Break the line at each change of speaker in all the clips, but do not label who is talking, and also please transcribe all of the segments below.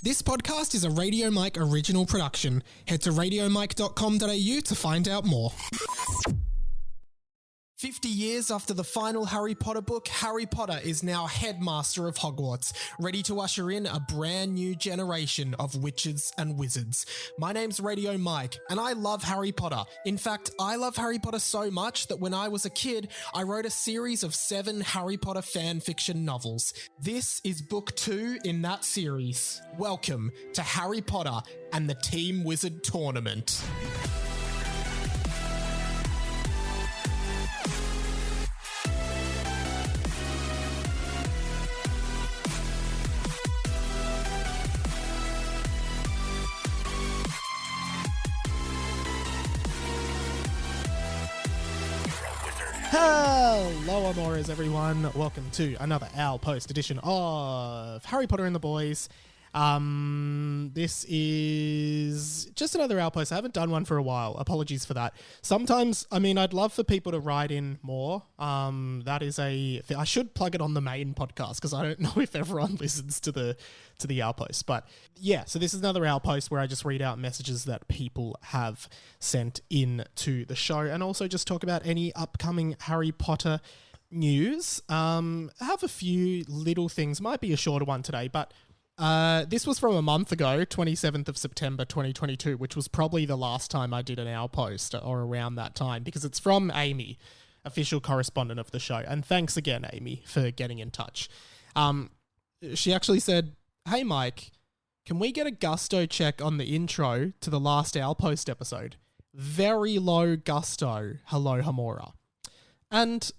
This podcast is a Radio Mike original production. Head to radiomike.com.au to find out more. 50 years after the final Harry Potter book, Harry Potter is now headmaster of Hogwarts, ready to usher in a brand new generation of witches and wizards. My name's Radio Mike, and I love Harry Potter. In fact, I love Harry Potter so much that when I was a kid, I wrote a series of 7 Harry Potter fan fiction novels. This is book 2 in that series. Welcome to Harry Potter and the Team Wizard Tournament. Hello, Amores, everyone. Welcome to another Owl Post edition of Harry Potter and the Boys. This is just another Owl Post. I haven't done one for a while. Apologies for that. Sometimes, I'd love for people to write in more. That is I should plug it on the main podcast because I don't know if everyone listens to the Owl Post. But yeah, so this is another Owl Post where I just read out messages that people have sent in to the show and also just talk about any upcoming Harry Potter news. I have a few little things. Might be a shorter one today, but this was from a month ago, 27th of September 2022, which was probably the last time I did an Owl Post or around that time because it's from Amy, official correspondent of the show. And thanks again, Amy, for getting in touch. She actually said, "Hey, Mike, can we get a gusto check on the intro to the last Owl Post episode? Very low gusto. Hello, Hamora." And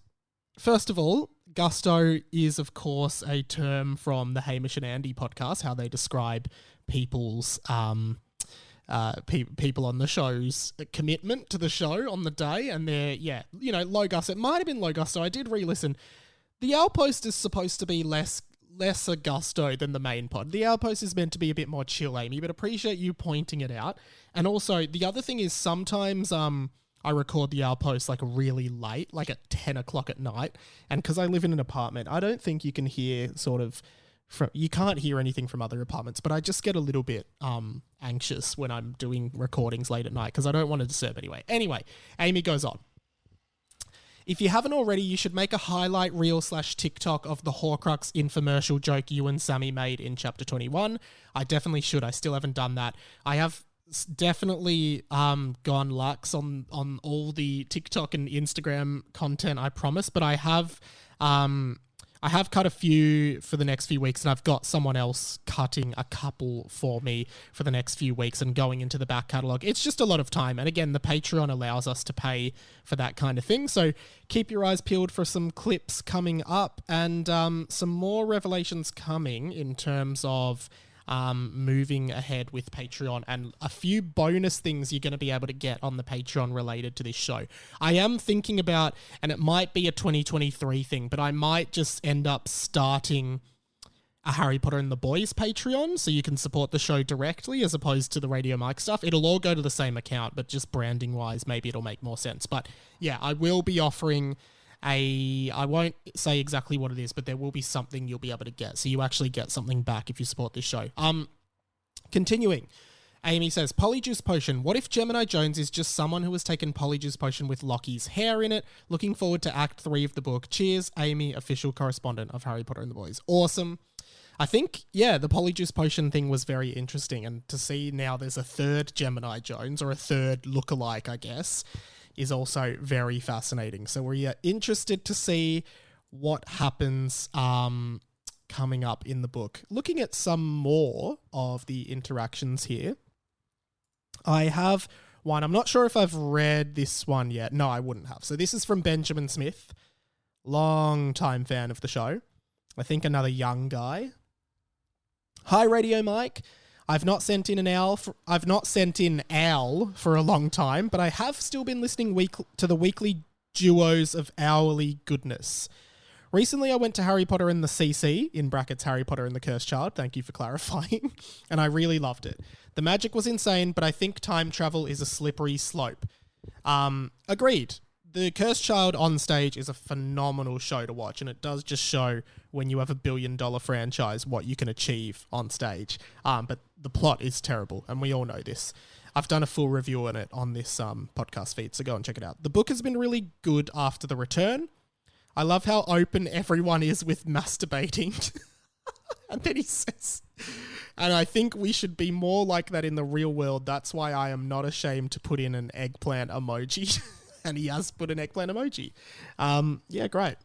first of all, gusto is, of course, a term from the Hamish and Andy podcast, how they describe people's people on the show's commitment to the show on the day, and they're, low gusto. It might have been low gusto. I did re-listen. The Owl Post is supposed to be lesser gusto than the main pod. The Owl Post is meant to be a bit more chill, Amy, but appreciate you pointing it out. And also, the other thing is sometimes I record the Owl Post like really late, like at 10 o'clock at night. And because I live in an apartment, I don't think you can hear you can't hear anything from other apartments, but I just get a little bit anxious when I'm doing recordings late at night because I don't want to disturb anyway. Anyway, Amy goes on. "If you haven't already, you should make a highlight reel / TikTok of the Horcrux infomercial joke you and Sammy made in chapter 21. I definitely should. I still haven't done that. I have definitely gone lax on all the TikTok and Instagram content, I promise, but I have cut a few for the next few weeks, and I've got someone else cutting a couple for me for the next few weeks and going into the back catalogue. It's just a lot of time, and again, the Patreon allows us to pay for that kind of thing, so keep your eyes peeled for some clips coming up and some more revelations coming in terms of moving ahead with Patreon and a few bonus things you're going to be able to get on the Patreon related to this show. I am thinking about, and it might be a 2023 thing, but I might just end up starting a Harry Potter and the Boys Patreon so you can support the show directly as opposed to the Radio Mike stuff. It'll all go to the same account, but just branding wise, maybe it'll make more sense. But yeah, I will be offering I won't say exactly what it is, but there will be something you'll be able to get. So you actually get something back if you support this show. Continuing. Amy says, "Polyjuice Potion. What if Gemini Jones is just someone who has taken Polyjuice Potion with Lockie's hair in it? Looking forward to Act 3 of the book. Cheers, Amy, official correspondent of Harry Potter and the Boys." Awesome. I think, the Polyjuice Potion thing was very interesting. And to see now there's a third Gemini Jones, or a third lookalike, I guess, is also very fascinating. So we're interested to see what happens coming up in the book. Looking at some more of the interactions here, I have one. I'm not sure if I've read this one yet. No, I wouldn't have. So this is from Benjamin Smith, long-time fan of the show. I think another young guy. "Hi, Radio Mike. I've not sent in owl for a long time, but I have still been listening to the weekly duos of hourly goodness. Recently, I went to Harry Potter and the CC, in brackets Harry Potter and the Cursed Child, thank you for clarifying, and I really loved it. The magic was insane, but I think time travel is a slippery slope. Agreed. The Cursed Child on stage is a phenomenal show to watch, and it does just show when you have a $1 billion franchise what you can achieve on stage. But the plot is terrible, and we all know this. I've done a full review on it on this podcast feed, so go and check it out. The book has been really good after the return. I love how open everyone is with masturbating. And then he says, and I think we should be more like that in the real world. That's why I am not ashamed to put in an eggplant emoji. And he has put an eggplant emoji. Yeah, great.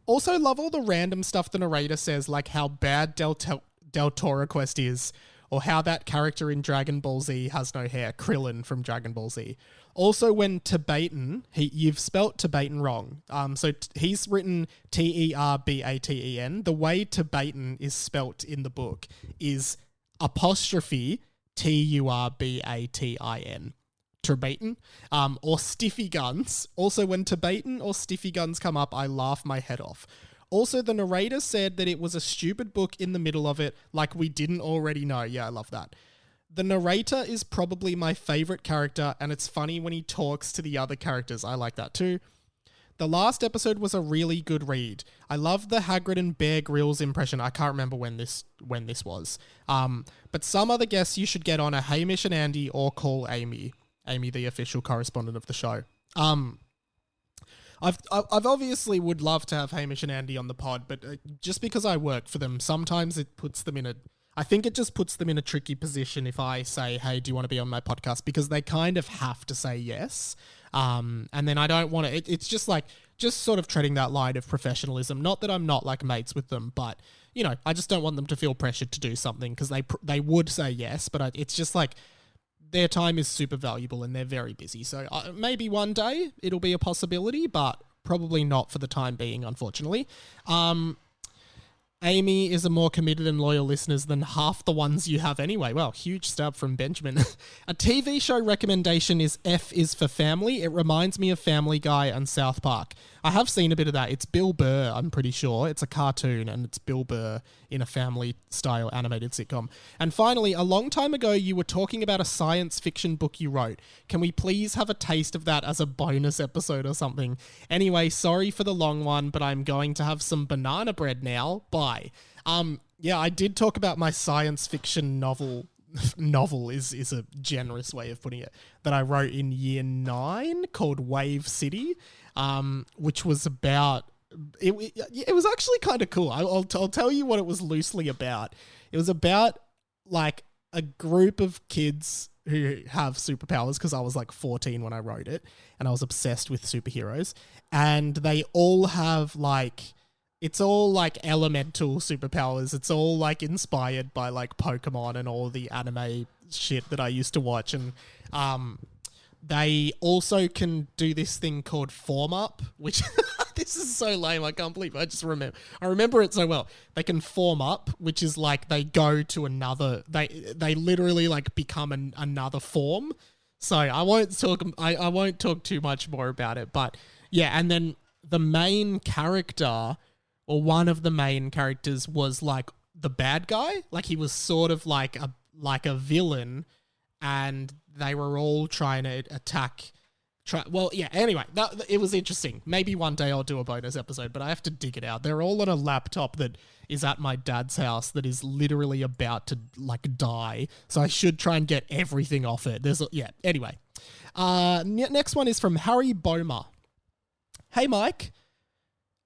Also love all the random stuff the narrator says, like how bad Del Toro Quest is, or how that character in Dragon Ball Z has no hair, Krillin from Dragon Ball Z. Also, when Tibetan, you've spelt Tibetan wrong. He's written Terbaten. The way Tibetan is spelt in the book is apostrophe Turbatin. Tibetan, or Stiffy Guns. Also, when Tibetan or Stiffy Guns come up, I laugh my head off. Also, the narrator said that it was a stupid book in the middle of it, like we didn't already know. Yeah, I love that. The narrator is probably my favorite character, and it's funny when he talks to the other characters. I like that too. The last episode was a really good read. I love the Hagrid and Bear Grylls impression. I can't remember when this was. But some other guests you should get on are Hamish and Andy, or call Amy. Amy, the official correspondent of the show. I've obviously would love to have Hamish and Andy on the pod, but just because I work for them, sometimes it puts them in a... I think it just puts them in a tricky position if I say, hey, do you want to be on my podcast? Because they kind of have to say yes. And then I don't want to... It's just like... Just sort of treading that line of professionalism. Not that I'm not like mates with them, but, you know, I just don't want them to feel pressured to do something because they would say yes, but it's just like... Their time is super valuable and they're very busy. So maybe one day it'll be a possibility, but probably not for the time being, unfortunately. Amy is a more committed and loyal listeners than half the ones you have anyway. Well, huge stab from Benjamin. A TV show recommendation is F is for Family. It reminds me of Family Guy and South Park. I have seen a bit of that. It's Bill Burr, I'm pretty sure. It's a cartoon and it's Bill Burr in a family-style animated sitcom. And finally, a long time ago, you were talking about a science fiction book you wrote. Can we please have a taste of that as a bonus episode or something? Anyway, sorry for the long one, but I'm going to have some banana bread now. Bye. Yeah, I did talk about my science fiction novel is a generous way of putting it, that I wrote in year 9 called Wave City, which was about... It was actually kind of cool. I'll tell you what it was loosely about. It was about like a group of kids who have superpowers, because I was like 14 when I wrote it and I was obsessed with superheroes, and they all have like... It's all like elemental superpowers. It's all like inspired by like Pokemon and all the anime shit that I used to watch. And they also can do this thing called form up, which this is so lame. I can't believe it. I remember it so well. They can form up, which is like they go to another, they literally like become another form. So I won't talk too much more about it, but yeah. And then the main character, or one of the main characters, was like the bad guy. Like he was sort of like a villain, and they were all trying to attack. Anyway, it was interesting. Maybe one day I'll do a bonus episode, but I have to dig it out. They're all on a laptop that is at my dad's house that is literally about to like die. So I should try and get everything off it. Anyway. Next one is from Harry Bomer. Hey, Mike.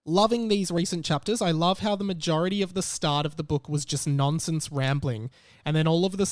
Loving these recent chapters. I love how the majority of the start of the book was just nonsense rambling. And then all of a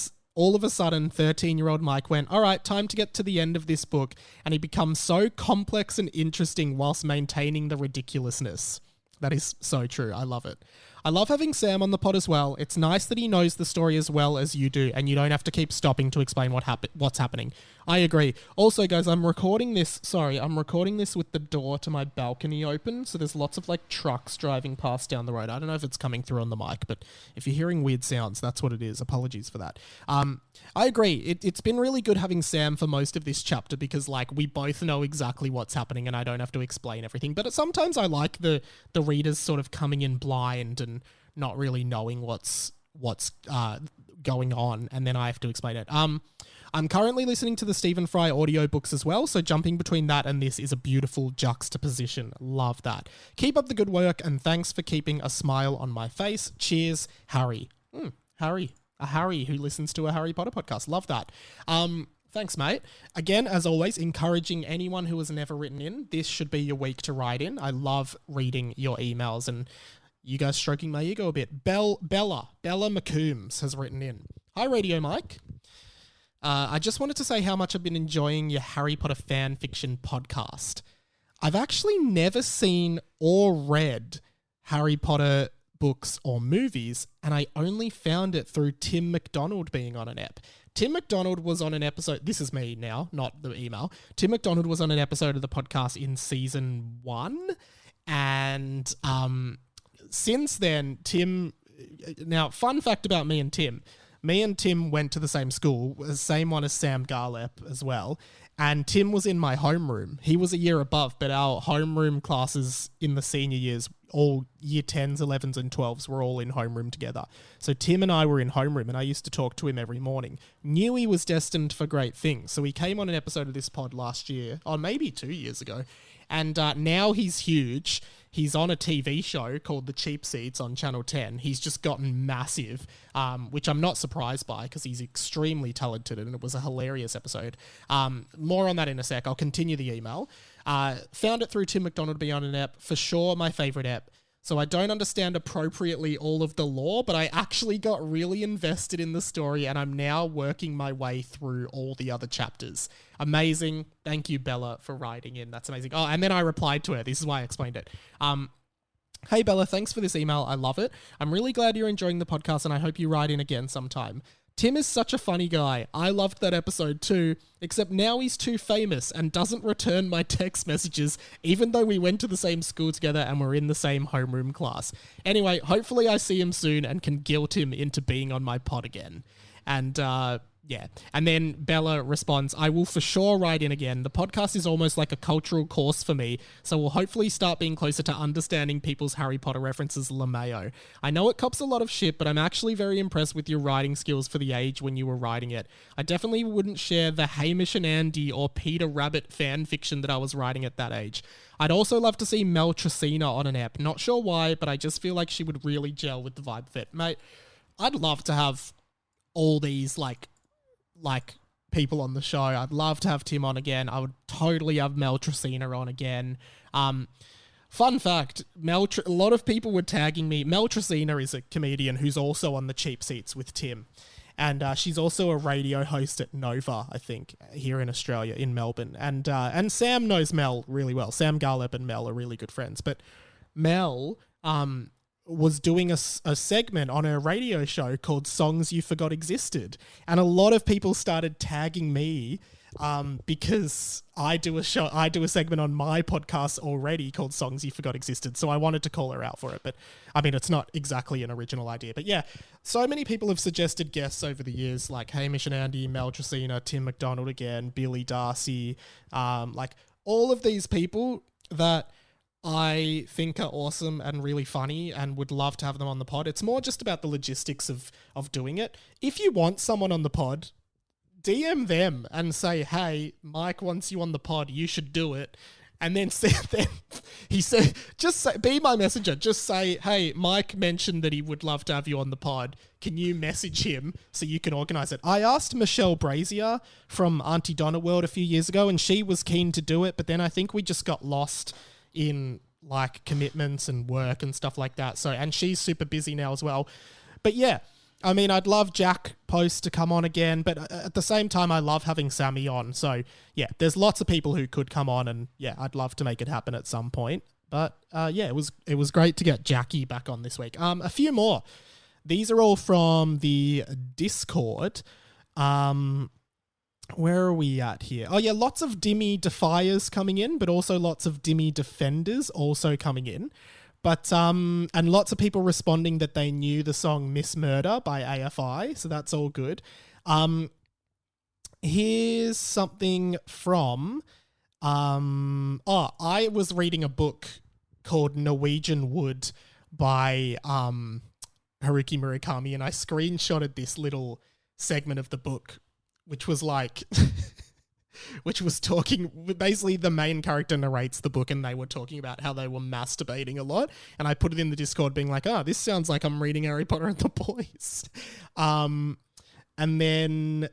sudden, 13-year-old Mike went, all right, time to get to the end of this book. And he becomes so complex and interesting whilst maintaining the ridiculousness. That is so true. I love it. I love having Sam on the pod as well. It's nice that he knows the story as well as you do, and you don't have to keep stopping to explain what's happening. I agree. Also, guys, I'm recording this with the door to my balcony open, so there's lots of like trucks driving past down the road. I don't know if it's coming through on the mic, but if you're hearing weird sounds, that's what it is. Apologies for that. I agree. It's been really good having Sam for most of this chapter because like we both know exactly what's happening and I don't have to explain everything. But sometimes I like the readers sort of coming in blind and not really knowing what's going on, and then I have to explain it. I'm currently listening to the Stephen Fry audiobooks as well, so jumping between that and this is a beautiful juxtaposition. Love that. Keep up the good work, and thanks for keeping a smile on my face. Cheers, Harry. Harry. A Harry who listens to a Harry Potter podcast. Love that. Thanks, mate. Again, as always, encouraging anyone who has never written in, this should be your week to write in. I love reading your emails and you guys stroking my ego a bit. Bella McCombs has written in. Hi, Radio Mike. I just wanted to say how much I've been enjoying your Harry Potter fan fiction podcast. I've actually never seen or read Harry Potter books or movies, and I only found it through Tim McDonald being on an ep. Tim McDonald was on an episode, this is me now, not the email. Tim McDonald was on an episode of the podcast in season 1, and since then, now fun fact about me and Tim went to the same school, the same one as Sam Garlep as well, and Tim was in my homeroom. He was a year above, but our homeroom classes in the senior years, all year 10s, 11s and 12s were all in homeroom together. So Tim and I were in homeroom and I used to talk to him every morning. Knew he was destined for great things. So he came on an episode of this pod last year, or maybe 2 years ago, and now he's huge. He's on a TV show called The Cheap Seats on Channel 10. He's just gotten massive, which I'm not surprised by because he's extremely talented and it was a hilarious episode. More on that in a sec. I'll continue the email. Found it through Tim McDonald being on an ep. For sure, my favourite ep. So I don't understand appropriately all of the lore, but I actually got really invested in the story and I'm now working my way through all the other chapters. Amazing. Thank you, Bella, for writing in. That's amazing. Oh, and then I replied to her. This is why I explained it. Hey, Bella, thanks for this email. I love it. I'm really glad you're enjoying the podcast and I hope you write in again sometime. Tim is such a funny guy. I loved that episode too, except now he's too famous and doesn't return my text messages, even though we went to the same school together and were in the same homeroom class. Anyway, hopefully I see him soon and can guilt him into being on my pod again. And, yeah. And then Bella responds, I will for sure write in again. The podcast is almost like a cultural course for me, so we'll hopefully start being closer to understanding people's Harry Potter references LMAO. I know it cops a lot of shit, but I'm actually very impressed with your writing skills for the age when you were writing it. I definitely wouldn't share the Hamish and Andy or Peter Rabbit fan fiction that I was writing at that age. I'd also love to see Mel Tresina on an ep. Not sure why, but I just feel like she would really gel with the vibe of it. Mate, I'd love to have all these, like people on the show. I'd love to have Tim on again. I would totally have Mel Tresina on again. Fun fact, a lot of people were tagging me. Mel Tresina is a comedian who's also on the Cheap Seats with Tim. And she's also a radio host at Nova, I think, here in Australia, in Melbourne. And Sam knows Mel really well. Sam Garlep and Mel are really good friends. But Mel was doing a segment on a radio show called Songs You Forgot Existed. And a lot of people started tagging me because I do a segment on my podcast already called Songs You Forgot Existed. So I wanted to call her out for it. But I mean, it's not exactly an original idea. But yeah, so many people have suggested guests over the years, like Hamish and Andy, Mel Tresina, Tim McDonald again, Billy Darcy, like all of these people that I think are awesome and really funny and would love to have them on the pod. It's more just about the logistics of doing it. If you want someone on the pod, DM them and say, hey, Mike wants you on the pod, you should do it. And then he said, just say, be my messenger. Just say, hey, Mike mentioned that he would love to have you on the pod. Can you message him so you can organise it? I asked Michelle Brazier from Auntie Donna World a few years ago and she was keen to do it, but then I think we just got lost in like commitments and work and stuff like that. So, and she's super busy now as well. But yeah, I mean, I'd love Jack Post to come on again, but at the same time, I love having Sammy on. So yeah, there's lots of people who could come on and yeah, I'd love to make it happen at some point. But yeah, it was great to get Jackie back on this week. A few more. These are all from the Discord. Where are we at here? Oh yeah, lots of Dimmy Defiers coming in, but also lots of Dimmy Defenders also coming in. But and lots of people responding that they knew the song Miss Murder by AFI, so that's all good. Here's something from I was reading a book called Norwegian Wood by Haruki Murakami, and I screenshotted this little segment of the book which was like, which was talking, basically the main character narrates the book and they were talking about how they were masturbating a lot. And I put it in the Discord being like, this sounds like I'm reading Harry Potter and the Boys. And then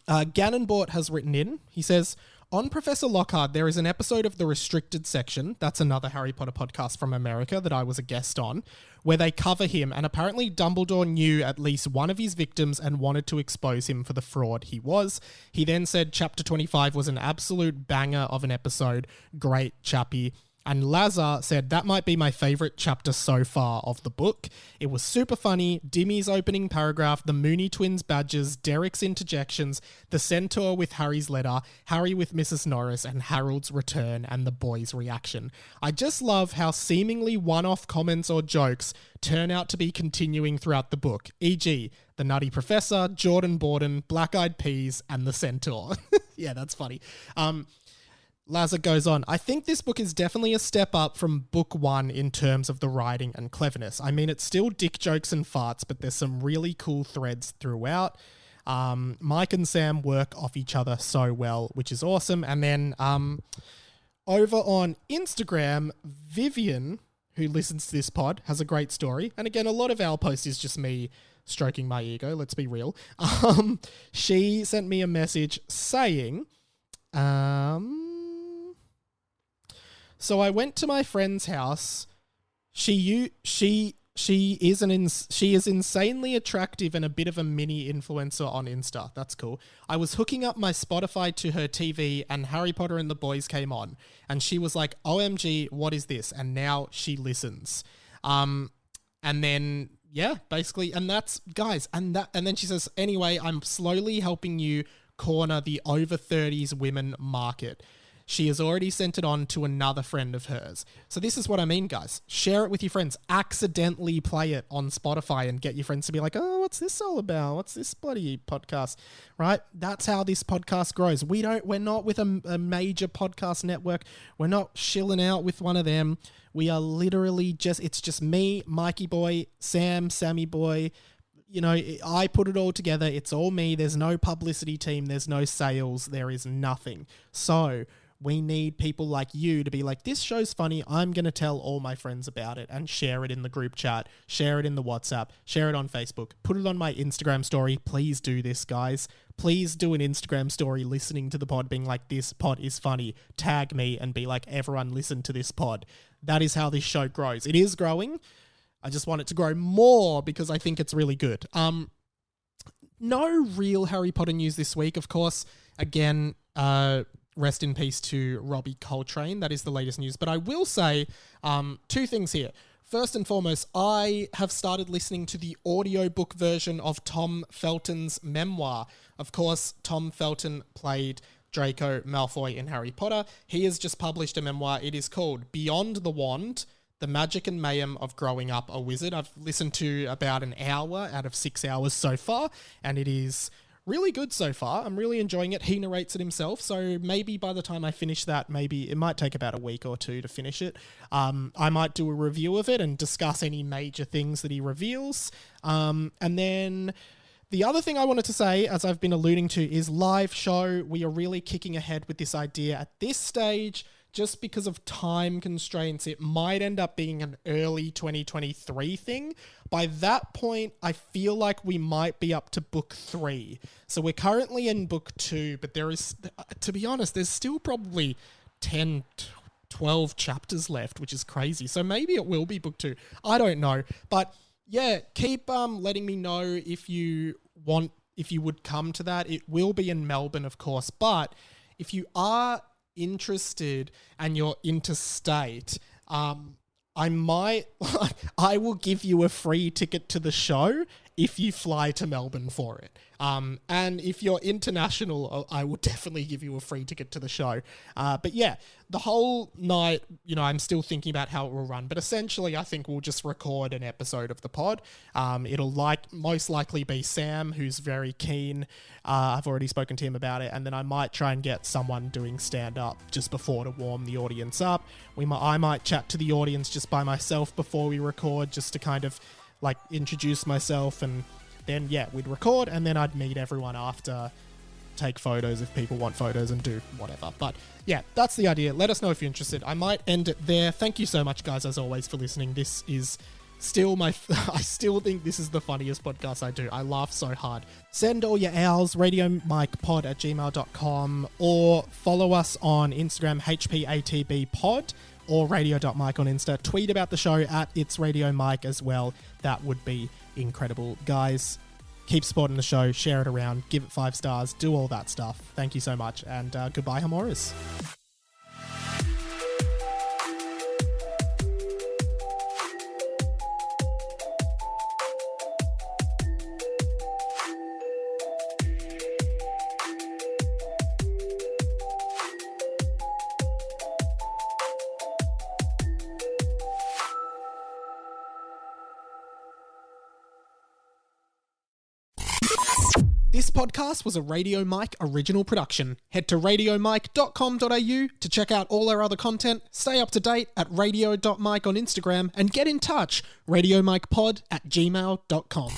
Gannonbort has written in, he says, on Professor Lockhart, there is an episode of the Restricted Section, that's another Harry Potter podcast from America that I was a guest on, where they cover him, and apparently Dumbledore knew at least one of his victims and wanted to expose him for the fraud he was. He then said Chapter 25 was an absolute banger of an episode. Great, Chappie. And Lazar said, that might be my favourite chapter so far of the book. It was super funny. Dimmy's opening paragraph, the Mooney Twins badges, Derek's interjections, the centaur with Harry's letter, Harry with Mrs. Norris, and Harold's return and the boys' reaction. I just love how seemingly one-off comments or jokes turn out to be continuing throughout the book, e.g., the Nutty Professor, Jordan Borden, Black Eyed Peas, and the centaur. Yeah, that's funny. Lazar goes on, I think this book is definitely a step up from book one in terms of the writing and cleverness. I mean, it's still dick jokes and farts, but there's some really cool threads throughout. Mike and Sam work off each other so well, which is awesome. And then over on Instagram, Vivian, who listens to this pod, has a great story. And again, a lot of our post is just me stroking my ego, let's be real. She sent me a message saying... So I went to my friend's house. She is insanely attractive and a bit of a mini influencer on Insta. That's cool. I was hooking up my Spotify to her TV and Harry Potter and the Boys came on. And she was like, OMG, what is this? And now she listens. And then, yeah, basically, and that's, guys, and then she says, anyway, I'm slowly helping you corner the over 30s women market. She has already sent it on to another friend of hers. So this is what I mean, guys. Share it with your friends. Accidentally play it on Spotify and get your friends to be like, oh, what's this all about? What's this bloody podcast? Right? That's how this podcast grows. We're not with a major podcast network. We're not shilling out with one of them. We are literally it's just me, Mikey boy, Sam, Sammy boy. You know, I put it all together. It's all me. There's no publicity team. There's no sales. There is nothing. So we need people like you to be like, this show's funny. I'm going to tell all my friends about it and share it in the group chat, share it in the WhatsApp, share it on Facebook, put it on my Instagram story. Please do this, guys. Please do an Instagram story listening to the pod being like, this pod is funny. Tag me and be like, everyone listen to this pod. That is how this show grows. It is growing. I just want it to grow more because I think it's really good. No real Harry Potter news this week, of course. Again, rest in peace to Robbie Coltrane. That is the latest news. But I will say two things here. First and foremost, I have started listening to the audiobook version of Tom Felton's memoir. Of course, Tom Felton played Draco Malfoy in Harry Potter. He has just published a memoir. It is called Beyond the Wand, The Magic and Mayhem of Growing Up a Wizard. I've listened to about an hour out of 6 hours so far, and it is really good so far. I'm really enjoying it. He narrates it himself, so maybe by the time I finish that, maybe it might take about a week or two to finish it. I might do a review of it and discuss any major things that he reveals. And then the other thing I wanted to say, as I've been alluding to, is live show. We are really kicking ahead with this idea at this stage. Just because of time constraints, it might end up being an early 2023 thing. By that point, I feel like we might be up to book 3. So we're currently in book 2, but there is, to be honest, there's still probably 10, 12 chapters left, which is crazy. So maybe it will be book 2. I don't know. But yeah, keep letting me know if you would come to that. It will be in Melbourne, of course. But if you are interested and you're interstate, I will give you a free ticket to the show if you fly to Melbourne for it. And if you're international, I will definitely give you a free ticket to the show. But yeah, the whole night, I'm still thinking about how it will run. But essentially, I think we'll just record an episode of the pod. It'll most likely be Sam, who's very keen. I've already spoken to him about it. And then I might try and get someone doing stand-up just before to warm the audience up. I might chat to the audience just by myself before we record, just to kind of like introduce myself and then yeah, we'd record and then I'd meet everyone after, take photos if people want photos and do whatever. But yeah, that's the idea. Let us know if you're interested. I might end it there. Thank you so much, guys, as always, for listening. This is still I still think this is the funniest podcast I do. I laugh so hard. Send all your owls, radiomikepod@gmail.com, or follow us on Instagram, hpatbpod, or radio.mike on Insta. Tweet about the show at It's Radio Mike as well. That would be incredible. Guys, keep supporting the show, share it around, give it 5 stars, do all that stuff. Thank you so much, and goodbye, Hamoras. This podcast was a Radio Mike original production. Head to radiomike.com.au to check out all our other content, stay up to date at radio.mike on Instagram, and get in touch, radiomikepod@gmail.com.